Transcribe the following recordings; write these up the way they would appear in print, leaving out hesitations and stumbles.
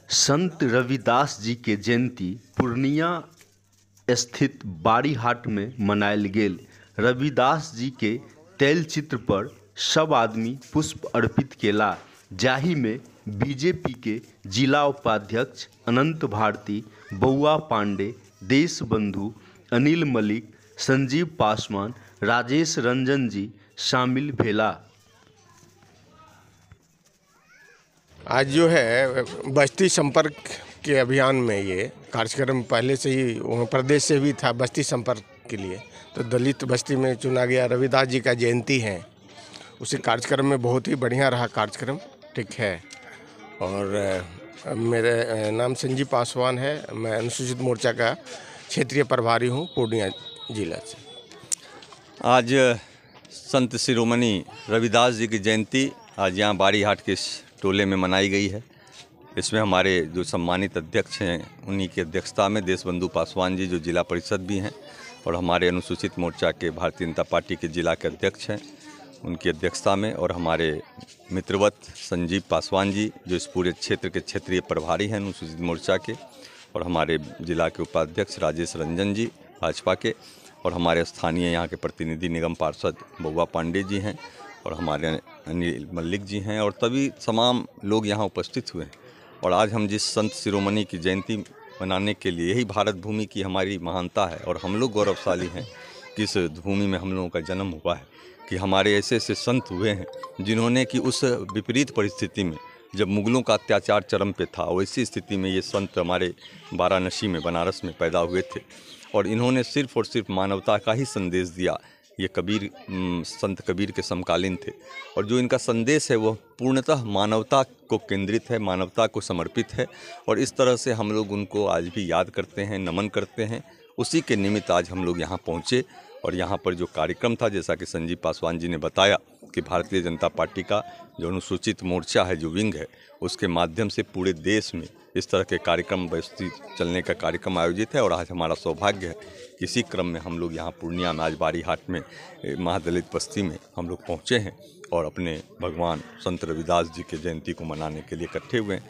संत रविदास जी के जयंती पूर्णिया स्थित बाड़ी हाट में मनायल गेल। रविदास जी के तैलचित्र पर सब आदमी पुष्प अर्पित केला, जाहि में बीजेपी के जिला उपाध्यक्ष अनंत भारती, बउआ पांडे, देश बंधु अनिल मलिक, संजीव पासवान, राजेश रंजन जी शामिल भेला। आज जो है बस्ती संपर्क के अभियान में ये कार्यक्रम पहले से ही वहाँ प्रदेश से भी था बस्ती संपर्क के लिए, तो दलित बस्ती में चुना गया। रविदास जी का जयंती है, उसी कार्यक्रम में बहुत ही बढ़िया रहा कार्यक्रम, ठीक है। और मेरे नाम संजीव पासवान है, मैं अनुसूचित मोर्चा का क्षेत्रीय प्रभारी हूँ पूर्णिया जिला से। आज संत शिरोमणि रविदास जी की जयंती आज यहाँ बाड़ी हाट के टोले में मनाई गई है। इसमें हमारे जो सम्मानित अध्यक्ष हैं उन्हीं की अध्यक्षता में देश बंधु पासवान जी जो जिला परिषद भी हैं और हमारे अनुसूचित मोर्चा के भारतीय जनता पार्टी के जिला के अध्यक्ष हैं उनकी अध्यक्षता में, और हमारे मित्रवत संजीव पासवान जी जो इस पूरे क्षेत्र के क्षेत्रीय प्रभारी हैं अनुसूचित मोर्चा के, और हमारे जिला के उपाध्यक्ष राजेश रंजन जी भाजपा के, और हमारे स्थानीय यहाँ के प्रतिनिधि निगम पार्षद बउआ पांडे जी हैं और हमारे अनिल मलिक जी हैं, और तभी तमाम लोग यहाँ उपस्थित हुए हैं। और आज हम जिस संत शिरोमणि की जयंती मनाने के लिए, यही भारत भूमि की हमारी महानता है और हम लोग गौरवशाली हैं कि इस भूमि में हम लोगों का जन्म हुआ है, कि हमारे ऐसे ऐसे संत हुए हैं जिन्होंने कि उस विपरीत परिस्थिति में जब मुग़लों का अत्याचार चरम पे था, वैसी स्थिति में ये संत हमारे वाराणसी में बनारस में पैदा हुए थे और इन्होंने सिर्फ़ और सिर्फ मानवता का ही संदेश दिया। ये कबीर संत कबीर के समकालीन थे और जो इनका संदेश है वह पूर्णतः मानवता को केंद्रित है, मानवता को समर्पित है, और इस तरह से हम लोग उनको आज भी याद करते हैं, नमन करते हैं। उसी के निमित्त आज हम लोग यहाँ पहुँचे और यहाँ पर जो कार्यक्रम था, जैसा कि संजीव पासवान जी ने बताया कि भारतीय जनता पार्टी का जो अनुसूचित मोर्चा है, जो विंग है, उसके माध्यम से पूरे देश में इस तरह के कार्यक्रम बस्ती चलने का कार्यक्रम आयोजित है। और आज हमारा सौभाग्य है कि इसी क्रम में हम लोग यहाँ पूर्णिया में आज बाड़ी हाट में महादलित बस्ती में हम लोग पहुँचे हैं और अपने भगवान संत रविदास जी के जयंती को मनाने के लिए इकट्ठे हुए हैं।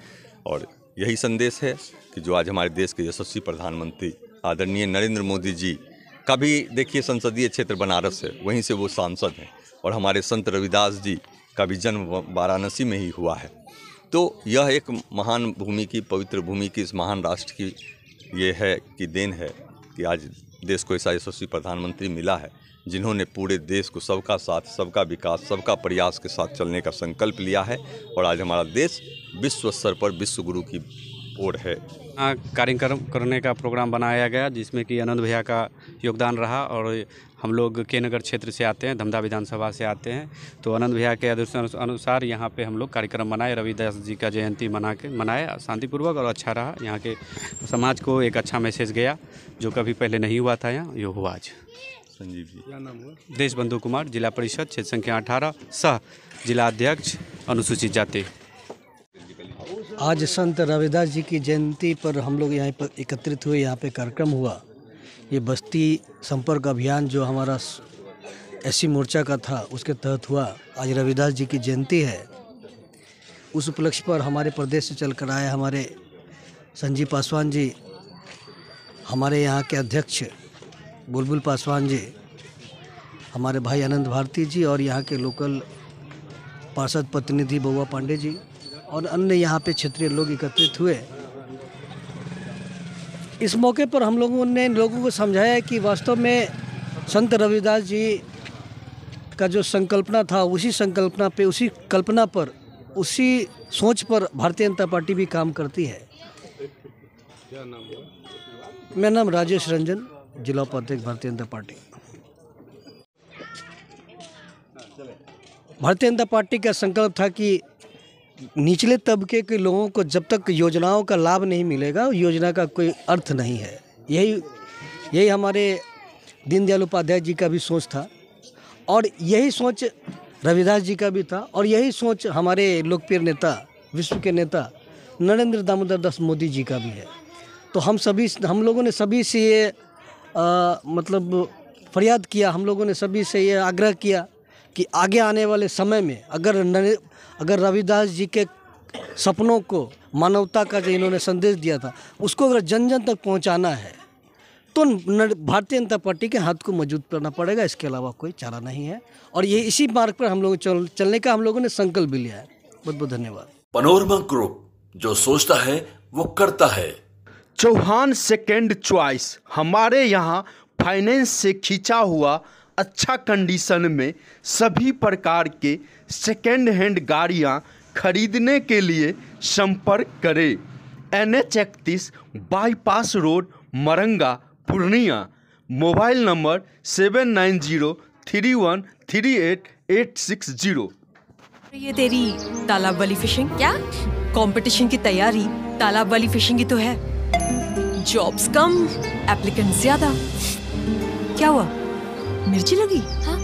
और यही संदेश है कि जो आज हमारे देश के यशस्वी प्रधानमंत्री आदरणीय नरेंद्र मोदी जी का भी देखिए संसदीय क्षेत्र बनारस है, वहीं से वो सांसद हैं, और हमारे संत रविदास जी का भी जन्म वाराणसी में ही हुआ है। तो यह एक महान भूमि की, पवित्र भूमि की, इस महान राष्ट्र की ये है कि देन है कि आज देश को ऐसा यशस्वी प्रधानमंत्री मिला है जिन्होंने पूरे देश को सबका साथ, सबका विकास, सबका प्रयास के साथ चलने का संकल्प लिया है। और आज हमारा देश विश्व स्तर पर विश्व गुरु की ओर है। कार्यक्रम करने का प्रोग्राम बनाया गया जिसमें कि आनंद भैया का योगदान रहा, और हम लोग के नगर क्षेत्र से आते हैं, धमधा विधानसभा से आते हैं, तो आनंद भैया के अनुसार यहाँ पे हम लोग कार्यक्रम मनाए, रविदास जी का जयंती मनाए शांतिपूर्वक, और अच्छा रहा। यहाँ के समाज को एक अच्छा मैसेज गया जो कभी पहले नहीं हुआ था, यहाँ ये हुआ आज। संजीव जी, क्या नाम हुआ? देश बंधु कुमार, जिला परिषद क्षेत्र संख्या 18, सह जिला अध्यक्ष अनुसूचित जाति। आज संत रविदास जी की जयंती पर हम लोग यहाँ पर एकत्रित हुए, यहाँ पे कार्यक्रम हुआ। ये बस्ती संपर्क अभियान जो हमारा एससी मोर्चा का था उसके तहत हुआ। आज रविदास जी की जयंती है, उस उपलक्ष्य पर हमारे प्रदेश से चल कर आए हमारे संजीव पासवान जी, हमारे यहाँ के अध्यक्ष बुलबुल पासवान जी, हमारे भाई आनंद भारती जी, और यहाँ के लोकल पार्षद प्रतिनिधि बउआ पांडे जी और अन्य यहाँ पे क्षेत्रीय लोग एकत्रित हुए। इस मौके पर हम लोगों ने लोगों को समझाया कि वास्तव में संत रविदास जी का जो संकल्पना था, उसी संकल्पना पे, उसी कल्पना पर, उसी सोच पर भारतीय जनता पार्टी भी काम करती है। क्या नाम है? मेरा नाम राजेश रंजन, जिला उपाध्यक्ष भारतीय जनता पार्टी। भारतीय जनता पार्टी का संकल्प था कि निचले तबके के लोगों को जब तक योजनाओं का लाभ नहीं मिलेगा, योजना का कोई अर्थ नहीं है। यही हमारे दीनदयाल उपाध्याय जी का भी सोच था, और यही सोच रविदास जी का भी था, और यही सोच हमारे लोकप्रिय नेता, विश्व के नेता नरेंद्र दामोदर दास मोदी जी का भी है। तो हम लोगों ने सभी से ये मतलब फरियाद किया, हम लोगों ने सभी से ये आग्रह किया कि आगे आने वाले समय में अगर रविदास जी के सपनों को, मानवता का जो इन्होंने संदेश दिया था, उसको अगर जन जन तक पहुंचाना है तो भारतीय जनता पार्टी के हाथ को मजबूत करना पड़ेगा। इसके अलावा कोई चारा नहीं है और ये इसी मार्ग पर हम लोग चलने का हम लोगों ने संकल्प भी लिया है। बहुत बहुत धन्यवाद। पनोरमा ग्रुप, जो सोचता है वो करता है। चौहान सेकेंड चॉइस, हमारे यहाँ फाइनेंस से खींचा हुआ अच्छा कंडीशन में सभी प्रकार के सेकेंड हैंड गाड़ियाँ खरीदने के लिए संपर्क करें। NH31 bypass road, Maranga, Purnia. Mobile number 7903138860। ये तेरी तालाब वाली फिशिंग क्या? कंपटीशन की तैयारी तालाब वाली फिशिंग ही तो है। जॉब्स कम, एप्लीकेंट ज्यादा। क्या हुआ, मिर्ची लगी? हाँ?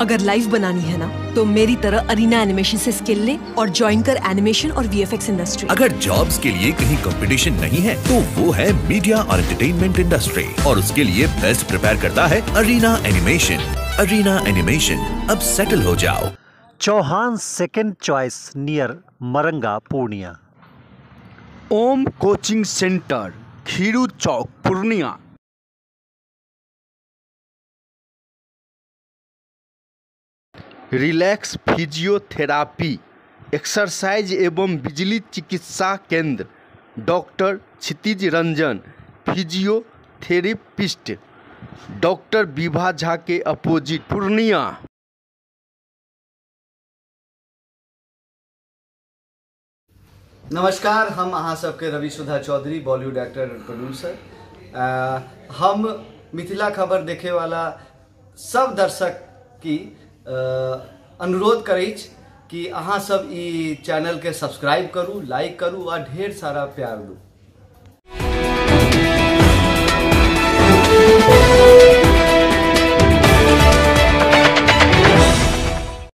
अगर लाइव बनानी है ना तो मेरी तरह अरीना एनिमेशन से स्किल ले और ज्वाइन कर एनिमेशन और VFX इंडस्ट्री। अगर जॉब्स के लिए कहीं कंपटीशन नहीं है तो वो है मीडिया और एंटरटेनमेंट इंडस्ट्री, और उसके लिए बेस्ट प्रिपेयर करता है अरीना एनिमेशन। अरीना एनिमेशन, अब सेटल हो जाओ। Chauhan second choice, near Maranga, Purnia. Om coaching centre, Khiru Chowk, Purnia. Relax physiotherapy, exercise एवं बिजली चिकित्सा केंद्र, doctor Kshitij Ranjan, physiotherapist, doctor Vibha Jha के अपोजिट, पूर्णिया। नमस्कार, हम अहाँ सबके रवि सुधा चौधरी, बॉलीवुड एक्टर और प्रोड्यूसर। हम मिथिला खबर देखे वाला सब दर्शक की अनुरोध करै कि अहाँ सब ई चैनल के सब्सक्राइब करू, लाइक करू और ढेर सारा प्यार दू।